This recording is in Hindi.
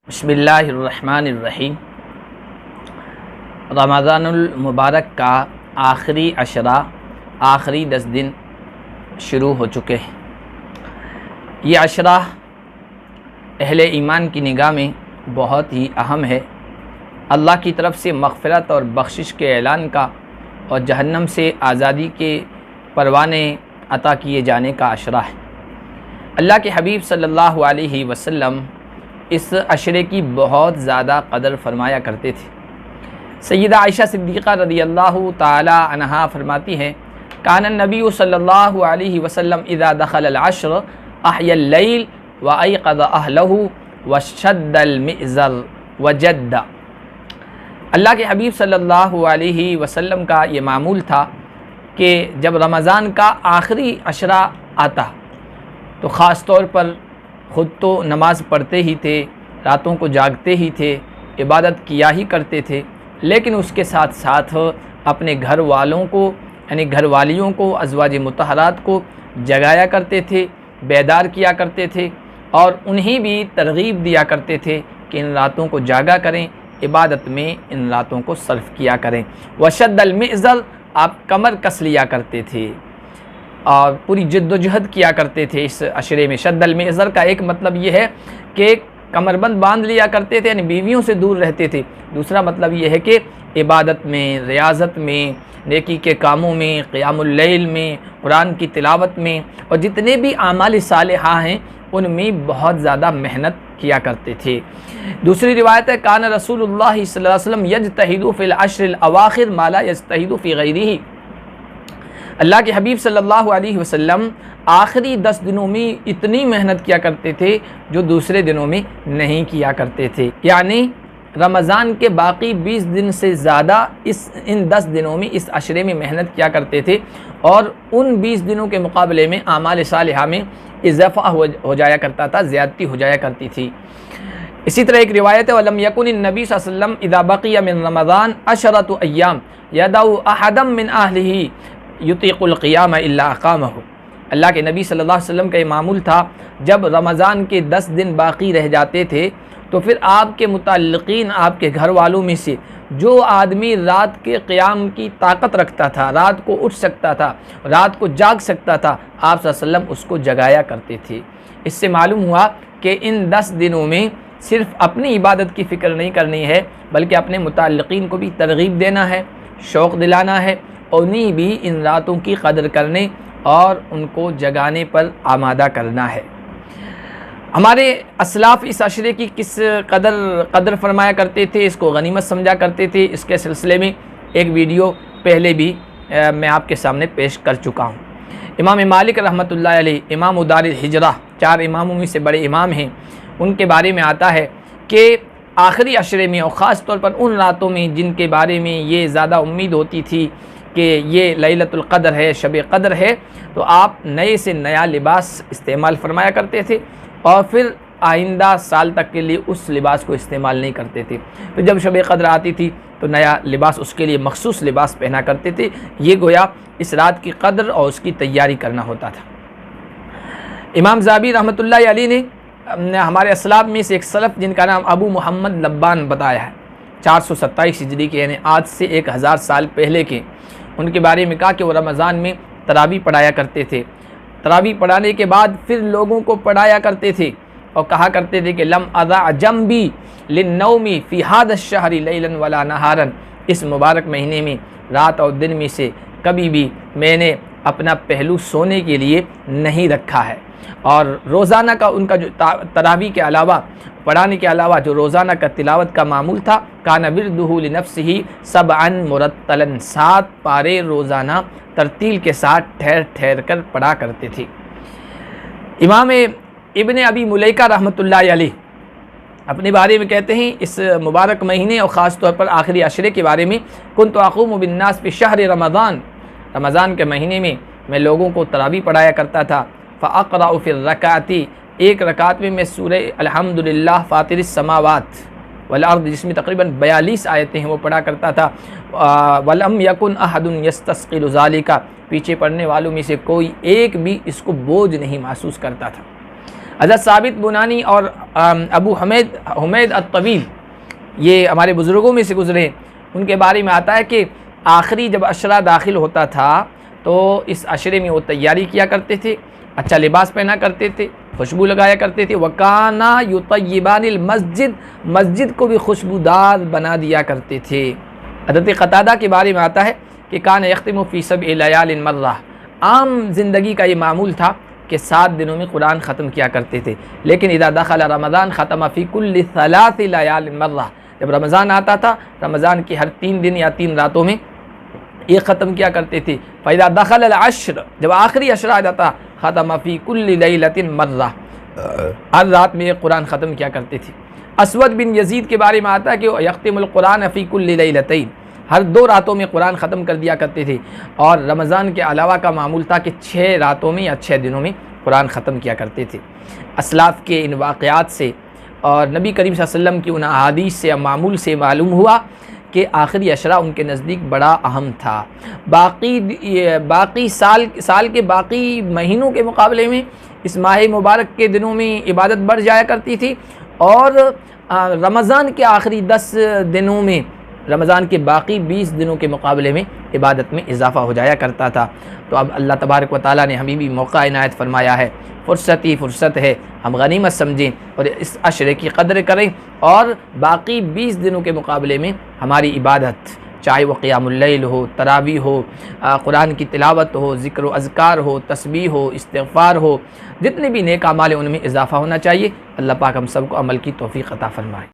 बिस्मिल्लाहिर्रहमानिर्रहीम। रमज़ानुल मुबारक का आखिरी अशरा, आखिरी 10 दिन शुरू हो चुके हैं। ये अशरा अहले ईमान की निगाह में बहुत ही अहम है। अल्लाह की तरफ से मग़फ़िरत और बख्शिश के ऐलान का और जहन्नम से आज़ादी के परवाने अता किए जाने का अशरा है। अल्लाह के हबीब सल्लल्लाहु अलैहि वसल्लम इस अशरे की बहुत ज़्यादा कदर फरमाया करते थे। सय्यदा आयशा सिद्दीक़ा रज़ियल्लाहु ताला अन्हा फरमाती हैं, कान नबी सल्लल्लाहु अलैहि वसल्लम इज़ा दखल अश्र अहयल लैल व अयक़ज़ अहलहु व शद्दल मिज़र व जद्दा। अल्लाह के हबीब सल्लल्लाहु अलैहि वसल्लम का ये मामूल था कि जब रमज़ान का आखिरी अशरा आता तो ख़ास तौर पर ख़ुद तो नमाज़ पढ़ते ही थे, रातों को जागते ही थे, इबादत किया ही करते थे, लेकिन उसके साथ साथ अपने घर वालों को यानी घरवालियों को, अज़वाज मुतहरात को जगाया करते थे, बेदार किया करते थे और उन्हें भी तरग़ीब दिया करते थे कि इन रातों को जागा करें, इबादत में इन रातों को सर्फ़ किया करें। वशद्दल मिज़र, आप कमर कस लिया करते थे और पूरी जद्दोजहद किया करते थे इस अशरे में। शद्दल मिज़र का एक मतलब ये है कि कमरबंद बांध लिया करते थे, यानी बीवियों से दूर रहते थे। दूसरा मतलब ये है कि इबादत में, रियाज़त में, नेकी के कामों में, क़ियामुल लैल में, कुरान की तिलावत में और जितने भी आमाल सालिहा हैं उनमें बहुत ज़्यादा मेहनत किया करते थे। दूसरी रिवायत है, कान रसूलुल्लाह सल्लल्लाहु अलैहि वसल्लम यज्तहिदु फिल अश्रिल अवाखिर मा ला यज्तहिदु फ़ी गैरिही। अल्लाह के हबीब सल्लल्लाहु अलैहि वसल्लम आखिरी 10 दिनों में इतनी मेहनत किया करते थे जो दूसरे दिनों में नहीं किया करते थे। यानी रमज़ान के बाकी 20 दिन से ज़्यादा इन 10 दिनों में इस अशरे में मेहनत किया करते थे और उन 20 दिनों के मुकाबले में आमाल सालिहा में इज़ाफ़ा हो जाया करता था, ज़्यादती हो जाया करती थी। इसी तरह एक रिवायत है, वलम यकुन नबी सल्लल्लाहु अलैहि वसल्लम इज़ा बक़िया मिन रमज़ान अशरतु अय्याम यदउ अहदम मिन अहलिही युतीक़ुल क़ियाम इल्ला अक़ामहु। अल्लाह के नबी सल्लल्लाहु अलैहि वसल्लम का ये मामूल था, जब रमज़ान के 10 दिन बाकी रह जाते थे तो फिर आपके मुतल्लिक़ीन, आपके घर वालों में से जो आदमी रात के क़ियाम की ताकत रखता था, रात को उठ सकता था, रात को जाग सकता था, आप सल्लल्लाहु अलैहि वसल्लम उसको जगाया करते थे। इससे मालूम हुआ कि इन 10 दिनों में सिर्फ़ अपनी इबादत की फ़िक्र नहीं करनी है, बल्कि अपने मुतल्लिक़ीन को भी तरग़ीब देना है, शौक़ दिलाना है, उन्हें भी इन रातों की कदर करने और उनको जगाने पर आमादा करना है। हमारे असलाफ़ इस अशरे की किस कदर फरमाया करते थे, इसको गनीमत समझा करते थे, इसके सिलसिले में एक वीडियो पहले भी मैं आपके सामने पेश कर चुका हूँ। इमाम मालिक रहमतुल्लाह अलैह, इमाम दारुल हिजरा, 4 इमामों में से बड़े इमाम हैं, उनके बारे में आता है कि आखिरी अशरे में और ख़ास तौर पर उन रातों में जिनके बारे में ये ज़्यादा उम्मीद होती थी कि ये लैलतुल क़द्र है, शब क़द्र है, तो आप नए से नया लिबास इस्तेमाल फरमाया करते थे और फिर आइंदा साल तक के लिए उस लिबास को इस्तेमाल नहीं करते थे। फिर जब शब क़द्र आती थी तो नया लिबास, उसके लिए मखसूस लिबास पहना करते थे। ये गोया इस रात की कद्र और उसकी तैयारी करना होता था। इमाम ज़ाबी रहमतुल्लाह अलैह ने हमारे असलाफ में से एक सलफ़ जिनका नाम अबू मोहम्मद लब्बान बताया है, 427 हिजरी के, यानी आज से 1000 साल पहले के, उनके बारे में कहा कि वो रमज़ान में तरावी पढ़ाया करते थे। तरावी पढ़ाने के बाद फिर लोगों को पढ़ाया करते थे और कहा करते थे कि लम अज़ा जंबी लिन्नौमी फ़ी हाज़ा शहरी लैलन वला नहारन। इस मुबारक महीने में रात और दिन में से कभी भी मैंने अपना पहलू सोने के लिए नहीं रखा है। और रोज़ाना का उनका जो तरावी के अलावा, पढ़ाने के अलावा जो रोज़ाना का तिलावत का मामूल था, काना विरदुहु लिनफ्सिही सबअन मुरत्तलन, 7 पारे रोज़ाना तरतील के साथ ठहर ठहर कर पढ़ा करते थे। इमाम इब्न अबी मुलैका रहमतुल्लाह अलैह अपने बारे में कहते हैं, इस मुबारक महीने और ख़ास तौर पर आखिरी अशरे के बारे में, कुन्तु अक़ूमु बिन्नास फ़ी शहर रमज़ान, रमज़ान के महीने में मैं लोगों को तरावी पढ़ाया करता था। फ़अक़रअु फ़ी रकाती, एक रकात में मैं सूरह अल्हम्दुलिल्लाह फ़ातिरिस समावात वल अर्द, जिसमें तकरीबन 42 आयतें हैं, वो पढ़ा करता था। वलम यकुन अहदुन यस्तस्क़िलु ज़ालिका, पीछे पढ़ने वालों में से कोई एक भी इसको बोझ नहीं महसूस करता था। हज़रत साबित बुनानी और अबू हुमैद अत-तवील, ये हमारे बुज़ुर्गों में से गुज़रे, उनके बारे में आता है कि आखिरी जब अशरा दाखिल होता था तो इस अशरे में वो तैयारी किया करते थे, अच्छा लिबास पहना करते थे, खुशबू लगाया करते थे। वकाना युतय्यिबानिल मस्जिद, मस्जिद को भी खुशबूदार बना दिया करते थे। हज़रत क़तादा के बारे में आता है कि कान यख्तिमु फ़ी सब'i लयालिन मर्रा, आम ज़िंदगी का ये मामूल था कि 7 दिनों में कुरान ख़त्म किया करते थे, लेकिन इज़ा दख़ल रमज़ान ख़तम फ़ी कुल्लि 3 लयालिन मर्रा, जब रमज़ान आता था रमज़ान के हर 3 दिन या 3 रातों में ये ख़त्म किया करते थे। फ़इज़ा दख़ल अल-अश्र, जब आखिरी अशरा आ जाता ख़तम फ़ी कुल्लि लैलतिन मर्रा, हर रात में ये कुरान ख़त्म किया करते थे। असवद बिन यजीद के बारे में आता है कि यख्तिमुल कुरान फ़ी कुल्लि लैलतैन, हर 2 रातों में कुरान ख़त्म कर दिया करते थे। और रमज़ान के अलावा का मामूल था कि 6 रातों में या 6 दिनों में कुरान ख़त्म किया करते थे। असलाफ़ के इन वाक़यात से और नबी करीम सल्लल्लाहु अलैहि वसल्लम की उन अहादीस से या मामूल से मालूम हुआ कि आखिरी अशरा उनके नज़दीक बड़ा अहम था। बाकी साल के बाकी महीनों के मुकाबले में इस माह मुबारक के दिनों में इबादत बढ़ जाया करती थी, और रमज़ान के आखिरी 10 दिनों में रमज़ान के बाकी 20 दिनों के मुकाबले में इबादत में इजाफ़ा हो जाया करता था। तो अब अल्लाह तबारक व तआला ने हमें भी मौका इनायत फरमाया है, फ़ुर्सत ही फ़ुर्सत है, हम गनीमत समझें और इस अशरे की कदर करें, और बाकी 20 दिनों के मुकाबले में हमारी इबादत, चाहे वो क़ियामुल लैल हो, तरावी हो, कुरान की तिलावत हो, ज़िक्र व अज़कार हो, तस्बीह हो, इस्तिग़फ़ार हो, जितने भी नेक अमाल हैं उनमें इजाफ़ा होना चाहिए। अल्लाह पाक हम सबको अमल की तौफ़ीक़ अता फ़रमाए।